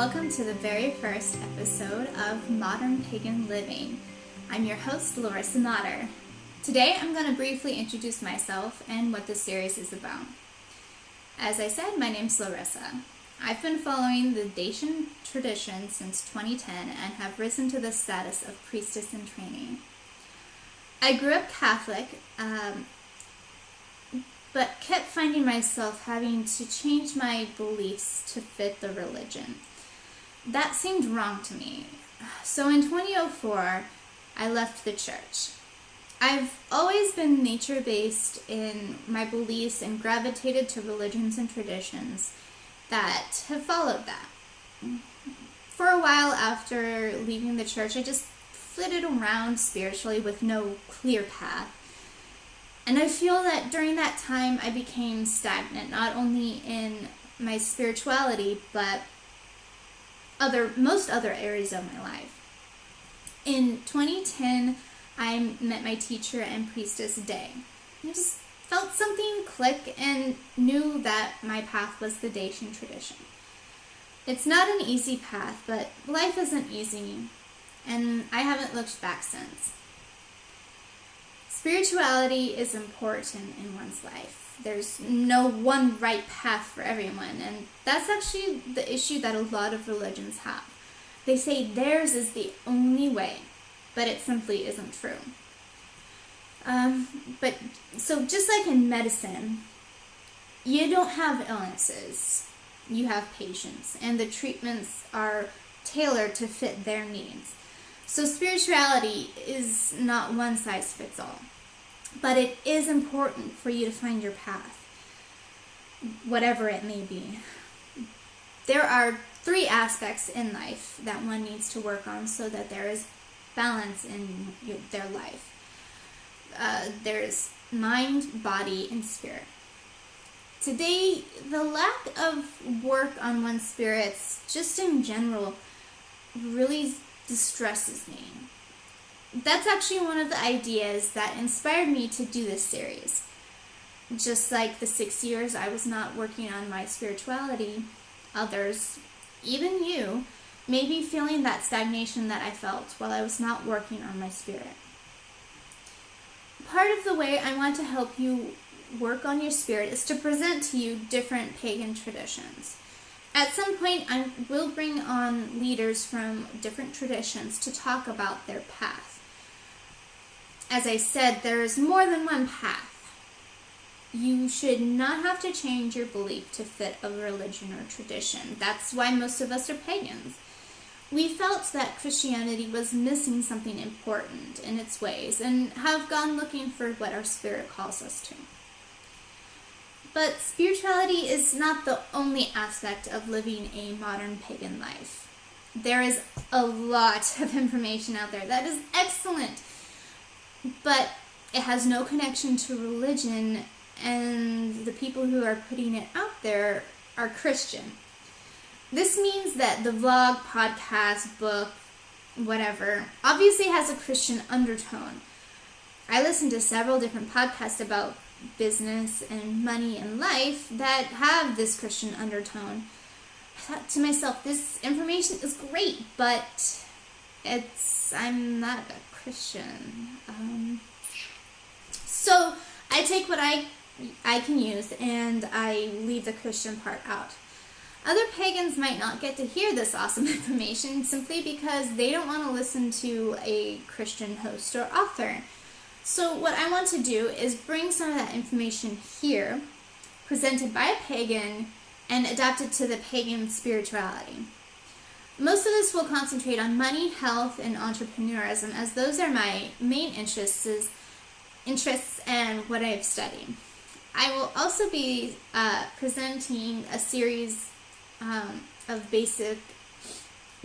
welcome to the very first episode of Modern Pagan Living. I'm your host, Larissa Notter. Today I'm going to briefly introduce myself and what this series is about. As I said, my name's Larissa. I've been following the Pagan Traditions since 2010 and have risen to the status of priestess in training. I grew up Catholic, but kept finding myself having to change my beliefs to fit the religion. That seemed wrong to me. So in 2004, I left the church. I've always been nature-based in my beliefs and gravitated to religions and traditions that have followed that. For a while after leaving the church, I just flitted around spiritually with no clear path. And I feel that during that time I became stagnant, not only in my spirituality, but most other areas of my life. In 2010, I met my teacher and priestess, Day. I just felt something click and knew that my path was the Dacian tradition. It's not an easy path, but life isn't easy, and I haven't looked back since. Spirituality is important in one's life. There's no one right path for everyone, and that's actually the issue that a lot of religions have. They say theirs is the only way, but it simply isn't true. So just like in medicine, you don't have illnesses, you have patients, and the treatments are tailored to fit their needs. So spirituality is not one size fits all, but it is important for you to find your path, whatever it may be. There are 3 aspects in life that one needs to work on so that there is balance in their life. There's mind, body, and spirit. Today, the lack of work on one's spirits, just in general, really distresses me. That's actually one of the ideas that inspired me to do this series. Just like the 6 years I was not working on my spirituality, others, even you, may be feeling that stagnation that I felt while I was not working on my spirit. Part of the way I want to help you work on your spirit is to present to you different pagan traditions. At some point, I will bring on leaders from different traditions to talk about their path. As I said, there is more than one path. You should not have to change your belief to fit a religion or tradition. That's why most of us are pagans. We felt that Christianity was missing something important in its ways and have gone looking for what our spirit calls us to. But spirituality is not the only aspect of living a modern pagan life. There is a lot of information out there that is excellent, but it has no connection to religion, and the people who are putting it out there are Christian. This means that the vlog, podcast, book, whatever, obviously has a Christian undertone. I listen to several different podcasts about business and money and life that have this Christian undertone. I thought to myself, this information is great, but I'm not a Christian. So I take what I can use and I leave the Christian part out. Other pagans might not get to hear this awesome information simply because they don't want to listen to a Christian host or author. So what I want to do is bring some of that information here, presented by a pagan, and adapt it to the pagan spirituality. Most of this will concentrate on money, health, and entrepreneurism, as those are my main interests and what I've studied. I will also be presenting a series of basic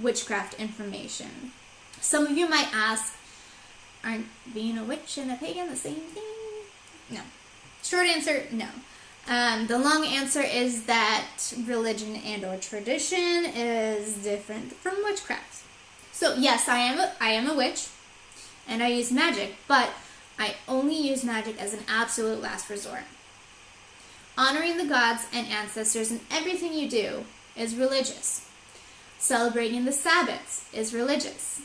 witchcraft information. Some of you might ask, aren't being a witch and a pagan the same thing? No. Short answer, no. The long answer is that religion and or tradition is different from witchcraft. So yes, I am a witch, and I use magic, but I only use magic as an absolute last resort. Honoring the gods and ancestors in everything you do is religious. Celebrating the Sabbaths is religious.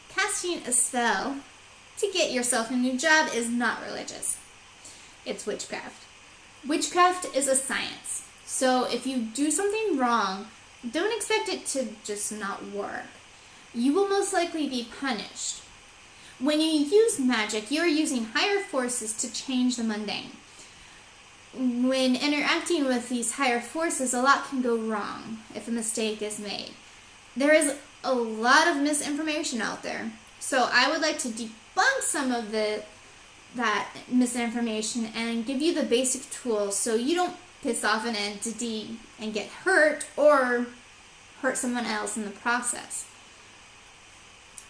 Casting a spell to get yourself a new job is not religious. It's witchcraft. Witchcraft is a science. So if you do something wrong, don't expect it to just not work. You will most likely be punished. When you use magic, you're using higher forces to change the mundane. When interacting with these higher forces, a lot can go wrong if a mistake is made. There is a lot of misinformation out there. So I would like to debunk some of that misinformation and give you the basic tools so you don't piss off an entity and get hurt or hurt someone else in the process.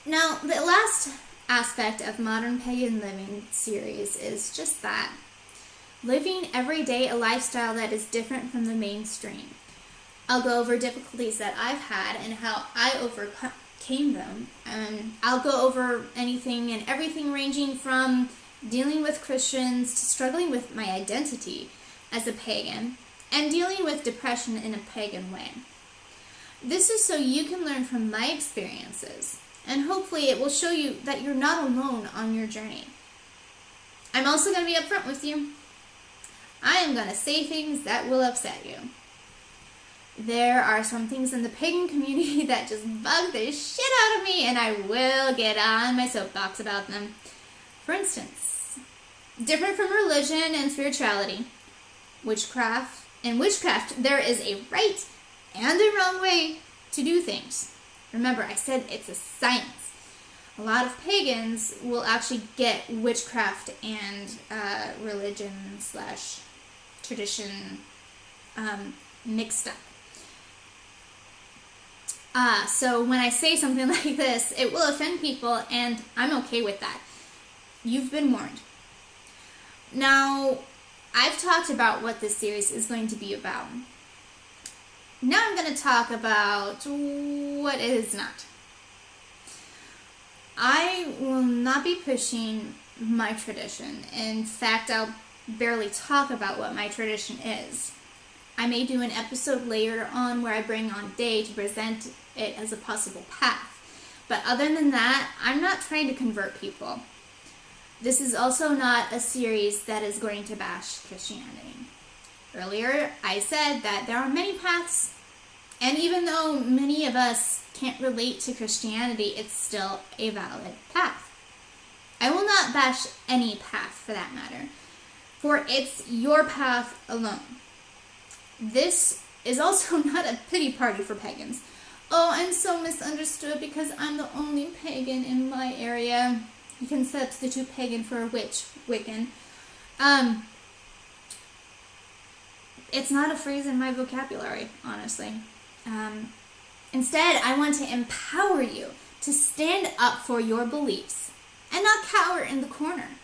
Now, the last aspect of Modern Pagan Living series is just that. Living every day a lifestyle that is different from the mainstream. I'll go over difficulties that I've had and how I overcame them. I'll go over anything and everything ranging from dealing with Christians to struggling with my identity as a pagan and dealing with depression in a pagan way. This is so you can learn from my experiences, and hopefully it will show you that you're not alone on your journey. I'm also going to be upfront with you. I am going to say things that will upset you. There are some things in the pagan community that just bug the shit out of me, and I will get on my soapbox about them. For instance, different from religion and spirituality, witchcraft. In witchcraft, there is a right and a wrong way to do things. Remember, I said it's a science. A lot of pagans will actually get witchcraft and religion/tradition mixed up. So when I say something like this, it will offend people, and I'm okay with that. You've been warned. Now, I've talked about what this series is going to be about. Now I'm going to talk about what it is not. I will not be pushing my tradition. In fact, I'll barely talk about what my tradition is. I may do an episode later on where I bring on Day to present it as a possible path. But other than that, I'm not trying to convert people. This is also not a series that is going to bash Christianity. Earlier, I said that there are many paths, and even though many of us can't relate to Christianity, it's still a valid path. I will not bash any path for that matter, for it's your path alone. This is also not a pity party for pagans. Oh, I'm so misunderstood because I'm the only pagan in my area. You can substitute pagan for a witch, Wiccan. It's not a phrase in my vocabulary, honestly. Instead, I want to empower you to stand up for your beliefs and not cower in the corner.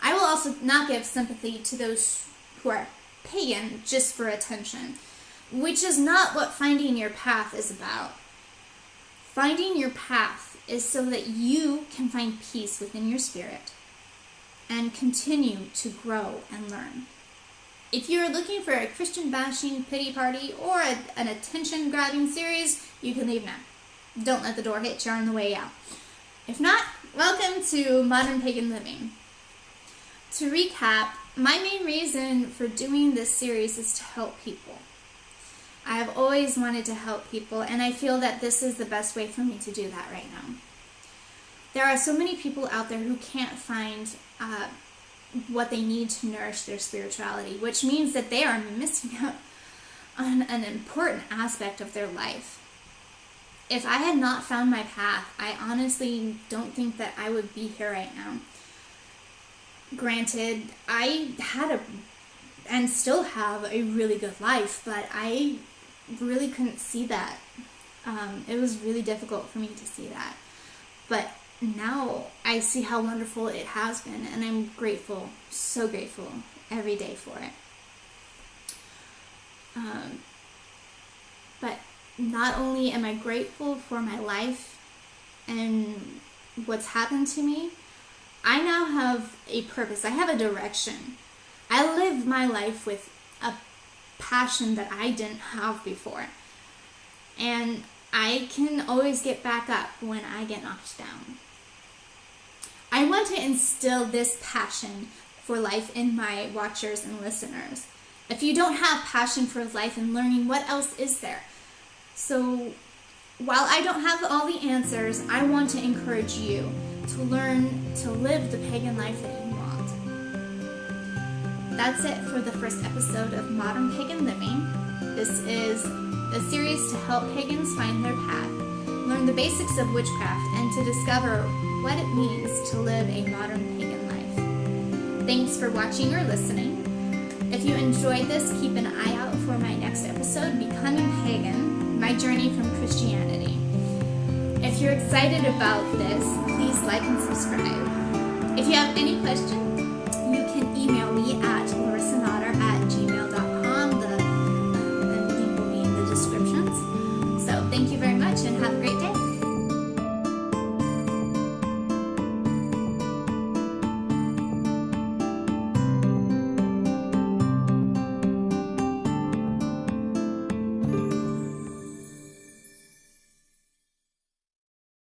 I will also not give sympathy to those who are pagan just for attention, which is not what finding your path is about. Finding your path is so that you can find peace within your spirit and continue to grow and learn. If you're looking for a Christian bashing pity party or an attention grabbing series, you can leave now. Don't let the door hit you on the way out. If not, welcome to Modern Pagan Living. To recap, my main reason for doing this series is to help people. I have always wanted to help people, and I feel that this is the best way for me to do that right now. There are so many people out there who can't find what they need to nourish their spirituality, which means that they are missing out on an important aspect of their life. If I had not found my path, I honestly don't think that I would be here right now. Granted, I had and still have a really good life, but I really couldn't see that. It was really difficult for me to see that. But now I see how wonderful it has been, and I'm grateful, so grateful every day for it. But not only am I grateful for my life and what's happened to me, I now have a purpose. I have a direction. I live my life with a passion that I didn't have before. And I can always get back up when I get knocked down. I want to instill this passion for life in my watchers and listeners. If you don't have passion for life and learning, what else is there? So while I don't have all the answers, I want to encourage you to learn to live the pagan life that you want. That's it for the first episode of Modern Pagan Living. This is a series to help pagans find their path, learn the basics of witchcraft, and to discover what it means to live a modern pagan life. Thanks for watching or listening. If you enjoyed this, keep an eye out for my next episode, Becoming Pagan, My Journey from Christianity. If you're excited about this, please like and subscribe. If you have any questions, you can email me